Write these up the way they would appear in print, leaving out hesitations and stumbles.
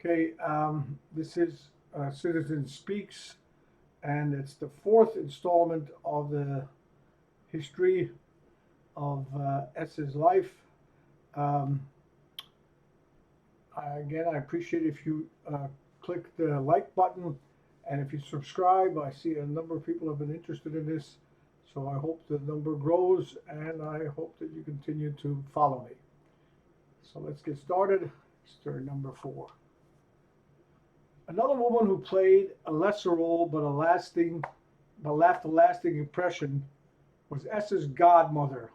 Okay, this is Citizen Speaks, and it's the fourth installment of the history of S's life. Um, Again, I appreciate if you click the like button, and if you subscribe. I see a number of people have been interested in this, so I hope the number grows, and I hope that you continue to follow me. So let's get started. Story number 4. Another woman who played a lesser role but left a lasting impression was S's godmother,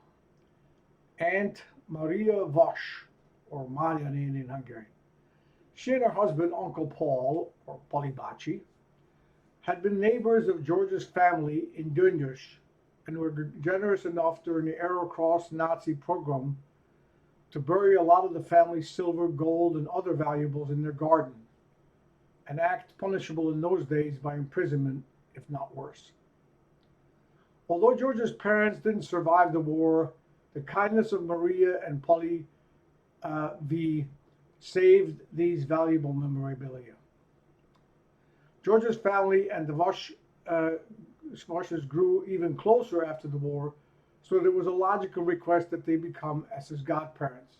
Aunt Maria Vosch, or Marianin in Hungarian. She and her husband, Uncle Paul, or Polibachi, had been neighbors of George's family in Dündüz and were generous enough during the Arrow Cross Nazi pogrom to bury a lot of the family's silver, gold, and other valuables in their garden, an act punishable in those days by imprisonment, if not worse. Although George's parents didn't survive the war, the kindness of Maria and Polly V saved these valuable memorabilia. George's family and the Vosches grew even closer after the war, so there was a logical request that they become S's godparents.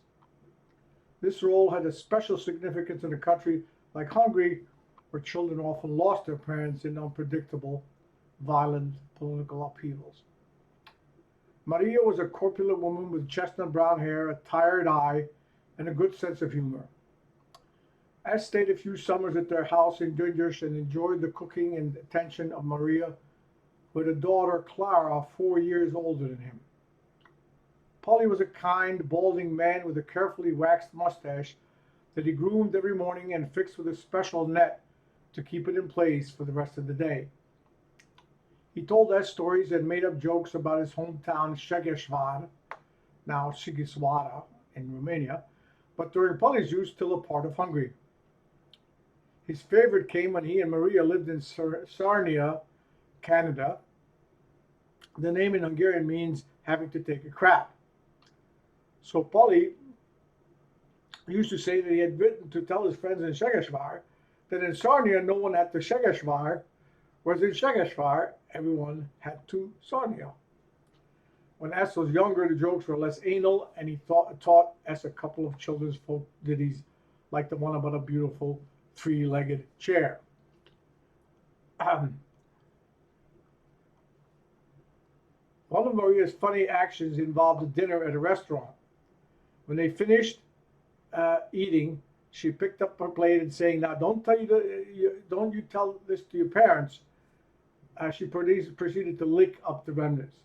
This role had a special significance in a country like Hungary, where children often lost their parents in unpredictable, violent political upheavals. Maria was a corpulent woman with chestnut brown hair, a tired eye, and a good sense of humor. S stayed a few summers at their house in Dündüz and enjoyed the cooking and attention of Maria, with a daughter, Clara, 4 years older than him. Polly was a kind, balding man with a carefully waxed mustache that he groomed every morning and fixed with a special net to keep it in place for the rest of the day. He told S stories and made up jokes about his hometown Segesvár, now Sighisvara in Romania, but during Polly's youth still a part of Hungary. His favorite came when he and Maria lived in Sarnia, Canada. The name in Hungarian means having to take a crap. So Polly used to say that he had written to tell his friends in Segesvár that in Sarnia no one had to Segesvár, whereas in Segesvár everyone had to Sarnia. When S was younger, the jokes were less anal, and he taught S a couple of children's folk ditties, like the one about a beautiful three-legged chair. One of Maria's funny actions involved a dinner at a restaurant. When they finished eating, she picked up her plate and saying, "Now don't you tell this to your parents." She proceeded to lick up the remnants.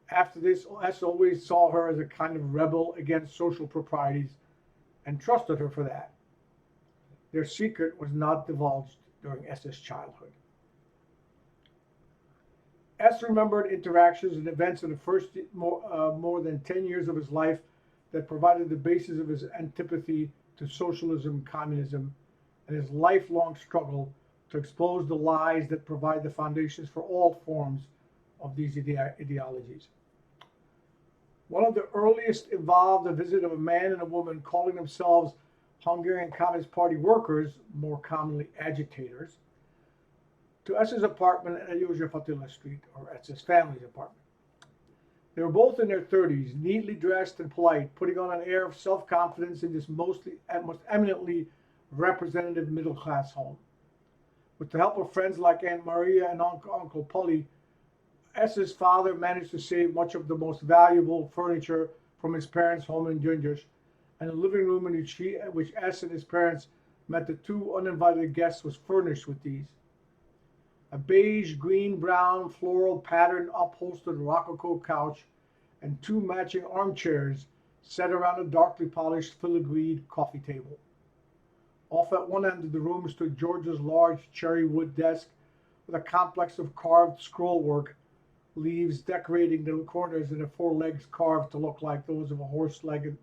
After this, S always saw her as a kind of rebel against social proprieties and trusted her for that. Their secret was not divulged during S's childhood. S remembered interactions and events in the first more than 10 years of his life that provided the basis of his antipathy to socialism, communism, and his lifelong struggle to expose the lies that provide the foundations for all forms of these ideologies. One of the earliest involved a visit of a man and a woman calling themselves Hungarian Communist Party workers, more commonly agitators, to S's apartment at József Attila Street, or S's family's apartment. They were both in their 30s, neatly dressed and polite, putting on an air of self-confidence in this most eminently representative middle-class home. With the help of friends like Aunt Maria and Uncle Polly, S's father managed to save much of the most valuable furniture from his parents' home in Dündüz, and the living room in which S and his parents met the two uninvited guests was furnished with these. A beige, green, brown, floral pattern upholstered rococo couch and two matching armchairs set around a darkly polished filigreed coffee table. Off at one end of the room stood George's large cherry wood desk with a complex of carved scrollwork, leaves decorating the corners and the four legs carved to look like those of a horse-legged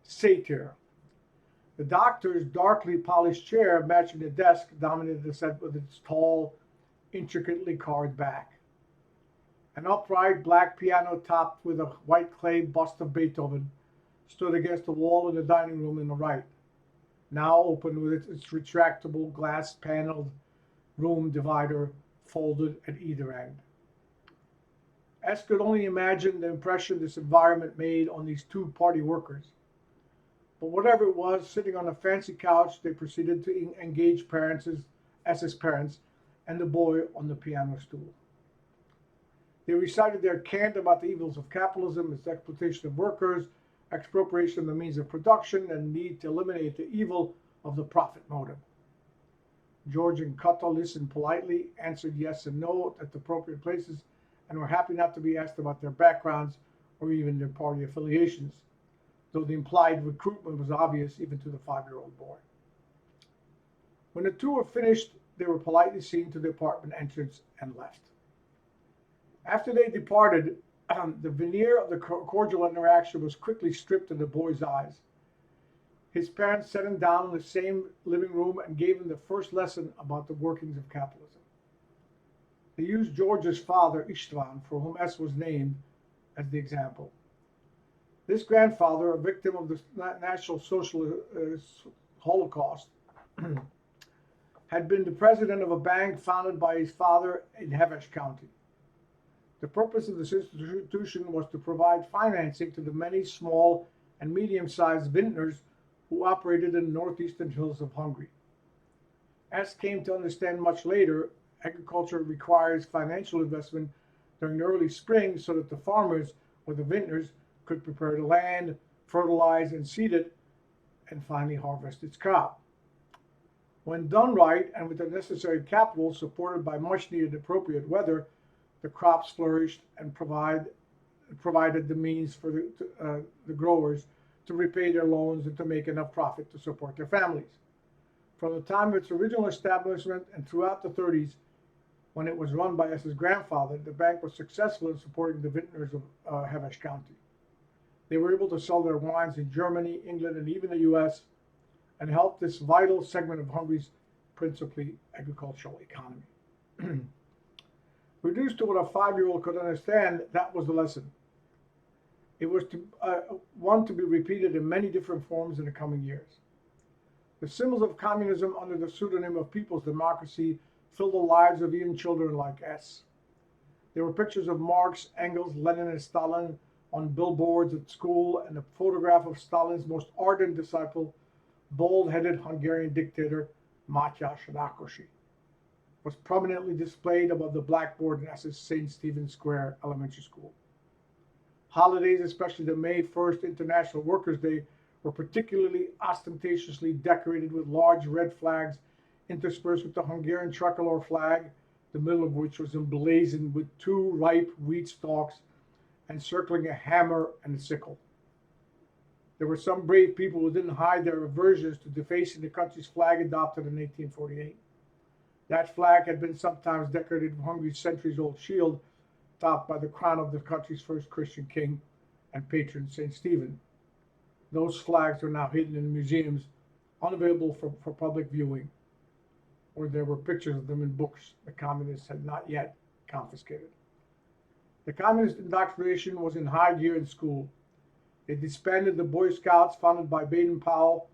satyr. The doctor's darkly polished chair matching the desk dominated the set with its tall, intricately carved back. An upright black piano topped with a white clay bust of Beethoven stood against the wall in the dining room on the right. now open with its retractable glass paneled room divider folded at either end. S could only imagine the impression this environment made on these two party workers. But whatever it was, sitting on a fancy couch, they proceeded to engage parents as his parents and the boy on the piano stool. They recited their cant about the evils of capitalism, its exploitation of workers, expropriation of the means of production, and need to eliminate the evil of the profit motive. George and Kutta listened politely, answered yes and no at the appropriate places, and were happy not to be asked about their backgrounds or even their party affiliations, though the implied recruitment was obvious even to the 5-year-old boy. When the two were finished, they were politely seen to the apartment entrance and left. After they departed, the veneer of the cordial interaction was quickly stripped in the boy's eyes. His parents set him down in the same living room and gave him the first lesson about the workings of capitalism. They used George's father, Istvan, for whom S was named, as the example. This grandfather, a victim of the National Socialist Holocaust, had been the president of a bank founded by his father in Heves County. The purpose of this institution was to provide financing to the many small and medium-sized vintners who operated in the northeastern hills of Hungary. As came to understand much later, agriculture requires financial investment during the early spring so that the farmers or the vintners could prepare the land, fertilize and seed it, and finally harvest its crop. When done right and with the necessary capital supported by much needed appropriate weather, the crops flourished and provided the means for the growers to repay their loans and to make enough profit to support their families. From the time of its original establishment and throughout the 30s, when it was run by S.'s grandfather, the bank was successful in supporting the vintners of Heves County. They were able to sell their wines in Germany, England, and even the U.S., and help this vital segment of Hungary's principally agricultural economy. Reduced to what a 5-year-old could understand, that was the lesson. It was one to be repeated in many different forms in the coming years. The symbols of communism under the pseudonym of People's Democracy filled the lives of even children like S. There were pictures of Marx, Engels, Lenin, and Stalin on billboards at school, and a photograph of Stalin's most ardent disciple, bald-headed Hungarian dictator Mátyás Rákosi, was prominently displayed above the blackboard in S's St. Stephen's Square Elementary School. Holidays, especially the May 1st International Workers' Day, were particularly ostentatiously decorated with large red flags interspersed with the Hungarian tricolor flag, the middle of which was emblazoned with 2 ripe wheat stalks encircling a hammer and a sickle. There were some brave people who didn't hide their aversions to defacing the country's flag adopted in 1848. That flag had been sometimes decorated with Hungary's centuries-old shield, topped by the crown of the country's first Christian king and patron, St. Stephen. Those flags are now hidden in museums, unavailable for public viewing, or there were pictures of them in books the communists had not yet confiscated. The communist indoctrination was in high gear in school. They disbanded the Boy Scouts founded by Baden-Powell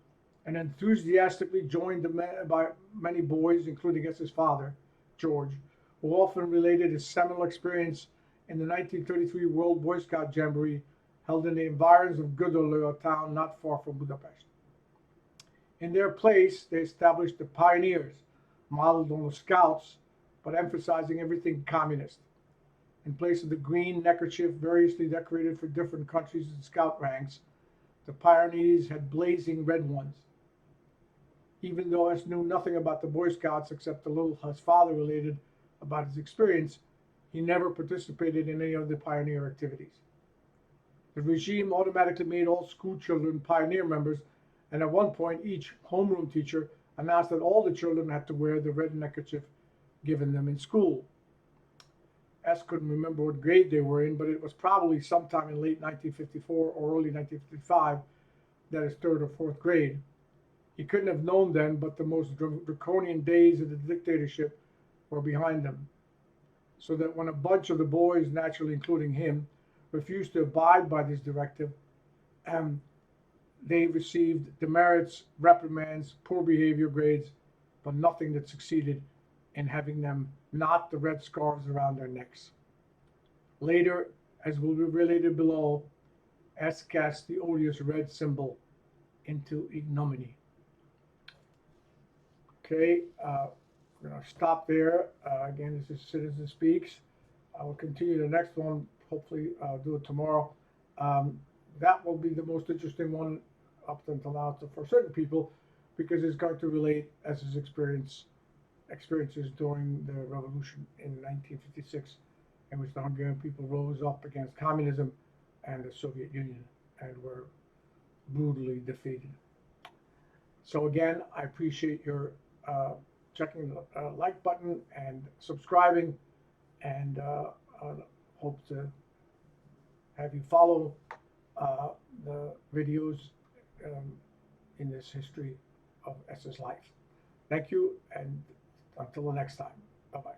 and enthusiastically joined by many boys, including S.'s father, George, who often related his seminal experience in the 1933 World Boy Scout Jamboree held in the environs of Gödöllő, a town not far from Budapest. In their place, they established the Pioneers, modeled on the Scouts, but emphasizing everything communist. In place of the green neckerchief variously decorated for different countries and scout ranks, the Pioneers had blazing red ones. Even though S knew nothing about the Boy Scouts except a little his father related about his experience, he never participated in any of the pioneer activities. The regime automatically made all school children pioneer members, and at one point each homeroom teacher announced that all the children had to wear the red neckerchief given them in school. S couldn't remember what grade they were in, but it was probably sometime in late 1954 or early 1955, that is 3rd or 4th grade. He couldn't have known then, but the most draconian days of the dictatorship were behind them. So that when a bunch of the boys, naturally including him, refused to abide by this directive, they received demerits, reprimands, poor behavior grades, but nothing that succeeded in having them knot the red scarves around their necks. Later, as will be related below, S cast the odious red symbol into ignominy. Okay, we're going to stop there. Again, this is Citizen Speaks. I will continue the next one. Hopefully, I'll do it tomorrow. That will be the most interesting one up until now for certain people, because it's going to relate as his experiences during the revolution in 1956, in which the Hungarian people rose up against communism and the Soviet Union and were brutally defeated. So again, I appreciate your checking the like button and subscribing, and hope to have you follow the videos in this history of S's life. Thank you, and until the next time. Bye-bye.